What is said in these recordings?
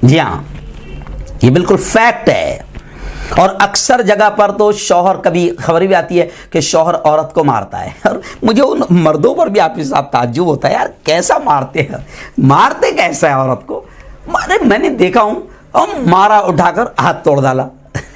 जी हाँ, ये बिल्कुल फैक्ट है। और अक्सर जगह पर तो शौहर, कभी खबर भी आती है कि शौहर औरत को मारता है, और मुझे उन मर्दों पर भी हाफिज साहब ताज्जुब होता है, यार कैसा मारते हैं, मारते कैसा है औरत को। मारे मैंने देखा हूं, और मारा, उठाकर हाथ तोड़ डाला।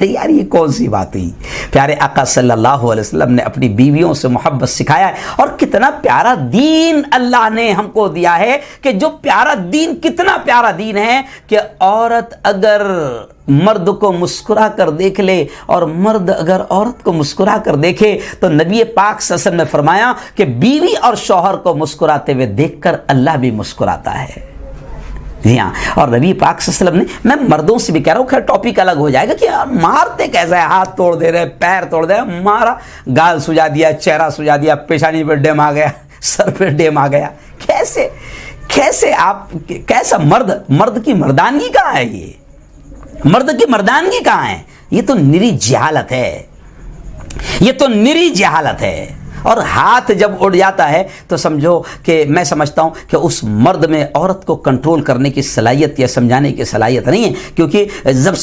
यार ये कौन सी बात हुई। प्यारे आका सल्लल्लाहु अलैहि वसल्लम ने अपनी बीवियों से मोहब्बत सिखाया है, और कितना प्यारा दीन अल्लाह ने हमको दिया है, कि जो प्यारा दीन, कितना प्यारा दीन है कि औरत अगर मर्द को मुस्कुरा कर देख ले, और मर्द अगर औरत को मुस्कुरा कर देखे, तो नबी पाक सल्लल्लाहु अलैहि वसल्लम ने फरमाया कि बीवी और शौहर को मुस्कुराते हुए देखकर अल्लाह भी मुस्कुराता है। जी हाँ, और नबी पाक सल्लल्लाहु अलैहि वसल्लम ने, मैं मर्दों से भी कह रहा हूँ, खैर टॉपिक अलग हो जाएगा कि यार मारते कैसा है, हाथ तोड़ दे रहे, पैर तोड़ दे रहे, मारा, गाल सुझा दिया, चेहरा सुझा दिया, पेशानी पर डेम आ गया, सर पे डेम आ गया, कैसे कैसे आप, कैसा मर्द की मर्दानगी कहाँ है, ये मर्द की मर्दानगी कहाँ है। ये तो निरी जहालत है, ये तो निरी जहालत है। और हाथ जब उड़ जाता है तो समझो कि, मैं समझता हूं कि उस मर्द में औरत को कंट्रोल करने की सलाहियत या समझाने की सलाहियत नहीं है, क्योंकि जब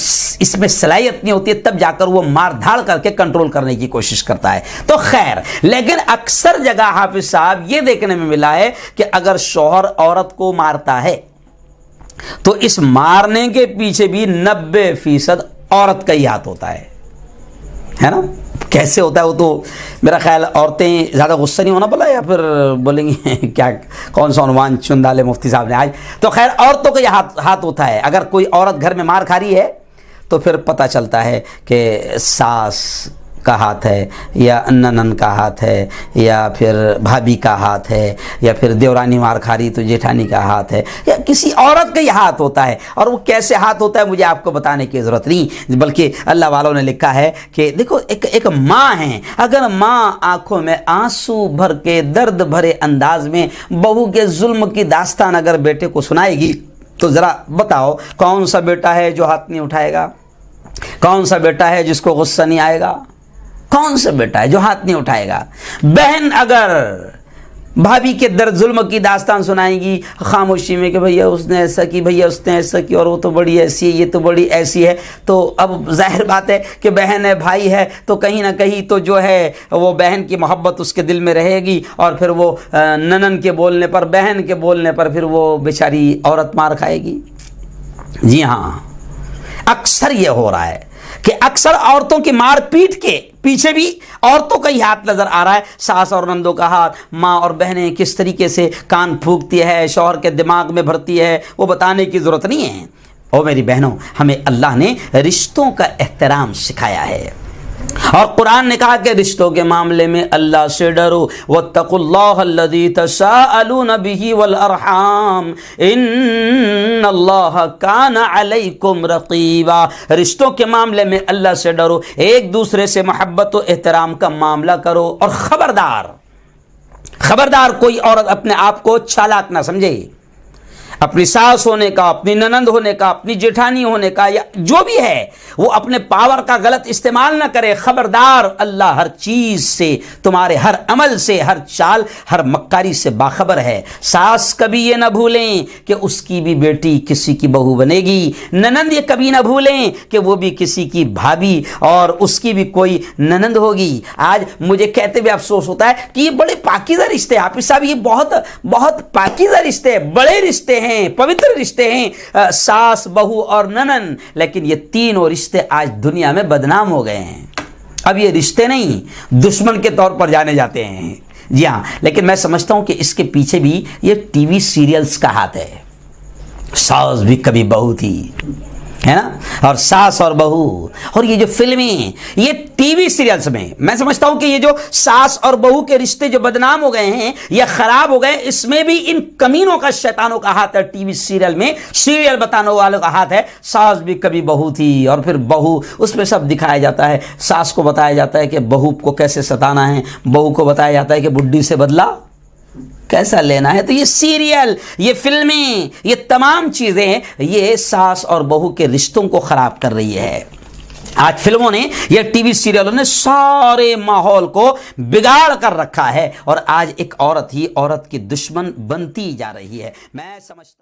इसमें सलाहियत नहीं होती है तब जाकर वो मार धाड़ करके कंट्रोल करने की कोशिश करता है। तो खैर, लेकिन अक्सर जगह हाफिज साहब ये देखने में मिला है कि अगर शौहर औरत को मारता है तो इस मारने के पीछे भी 90% औरत का ही हाथ होता है ना। कैसे होता है वो तो मेरा ख्याल, औरतें ज़्यादा गुस्सा नहीं होना बोला, या फिर बोलेंगे क्या, कौन सा अनुमान चुन डाले मुफ्ती साहब ने आज। तो खैर, औरतों का यह हाथ होता है। अगर कोई औरत घर में मार खा रही है तो फिर पता चलता है कि सास का हाथ है, या ननन का हाथ है, या फिर भाभी का हाथ है, या फिर देवरानी मार खा रही तो जेठानी का हाथ है, या किसी औरत का ही हाथ होता है। और वो कैसे हाथ होता है मुझे आपको बताने की ज़रूरत नहीं, बल्कि अल्लाह वालों ने लिखा है कि देखो, एक माँ है, अगर माँ आंखों में आंसू भर के दर्द भरे अंदाज में बहू के जुल्म की दास्तान अगर बेटे को सुनाएगी, तो ज़रा बताओ कौन सा बेटा है जो हाथ नहीं उठाएगा, कौन सा बेटा है जिसको गुस्सा नहीं आएगा, कौन सा बेटा है जो हाथ नहीं उठाएगा। बहन अगर भाभी के दर्द जुल्म की दास्तान सुनाएगी खामोशी में कि भैया उसने ऐसा की, भैया उसने ऐसा की, और वो तो बड़ी ऐसी है, ये तो बड़ी ऐसी है, तो अब जाहिर बात है कि बहन है, भाई है, तो कहीं ना कहीं तो जो है वो बहन की मोहब्बत उसके दिल में रहेगी, और फिर वो ननन के बोलने पर, बहन के बोलने पर फिर वो बेचारी औरत मार खाएगी। जी हाँ, अक्सर ये हो रहा है कि अक्सर औरतों की मारपीट के पीछे भी औरतों का ही हाथ नजर आ रहा है। सास और नंदों का हाथ, माँ और बहनें किस तरीके से कान फूंकती है, शौहर के दिमाग में भरती है, वो बताने की जरूरत नहीं है। ओ मेरी बहनों, हमें अल्लाह ने रिश्तों का एहतराम सिखाया है, और कुरान ने कहा कि रिश्तों के मामले में अल्लाह से डरो, वत्तकुल्लाहल्लज़ी तसाअलून बिही वल अरहाम इन्नल्लाह काना अलैकुम रक़ीबा। रिश्तों के मामले में अल्लाह से डरो, एक दूसरे से मोहब्बत और एहतराम का मामला करो, और खबरदार कोई औरत अपने आप को चालाक ना समझे। अपनी सास होने का, अपनी ननंद होने का, अपनी जेठानी होने का, या जो भी है, वो अपने पावर का गलत इस्तेमाल ना करे। खबरदार, अल्लाह हर चीज से, तुम्हारे हर अमल से, हर चाल, हर मक्कारी से बाखबर है। सास कभी ये ना भूलें कि उसकी भी बेटी किसी की बहू बनेगी, ननंद ये कभी ना भूलें कि वो भी किसी की भाभी और उसकी भी कोई ननंद होगी। आज मुझे कहते हुए अफसोस होता है कि ये बड़े पाकीज़ा रिश्ते हैं हाफिज साहब, ये बहुत बहुत पाकीज़ा रिश्ते हैं, बड़े रिश्ते हैं, पवित्र रिश्ते हैं, सास, बहू और ननन। लेकिन ये तीनों रिश्ते आज दुनिया में बदनाम हो गए हैं। अब ये रिश्ते नहीं, दुश्मन के तौर पर जाने जाते हैं। जी हाँ, लेकिन मैं समझता हूं कि इसके पीछे भी ये टीवी सीरियल्स का हाथ है। सास भी कभी बहू थी, है ना, और सास और बहू, और ये जो फिल्में, ये टीवी सीरियल्स में, मैं समझता हूं कि ये जो सास और बहू के रिश्ते जो बदनाम हो गए हैं या खराब हो गए, इसमें भी इन कमीनों का, शैतानों का हाथ है। टीवी सीरियल में, सीरियल बताने वालों का हाथ है। सास भी कभी बहू थी, और फिर बहू, उसमें सब दिखाया जाता है। सास को बताया जाता है कि बहू को कैसे सताना है, बहू को बताया जाता है कि बुड्ढी से बदला कैसा लेना है। तो ये सीरियल, ये फिल्में, ये तमाम चीजें, ये सास और बहू के रिश्तों को खराब कर रही है। आज फिल्मों ने, या टीवी सीरियलों ने सारे माहौल को बिगाड़ कर रखा है, और आज एक औरत ही औरत की दुश्मन बनती जा रही है। मैं समझता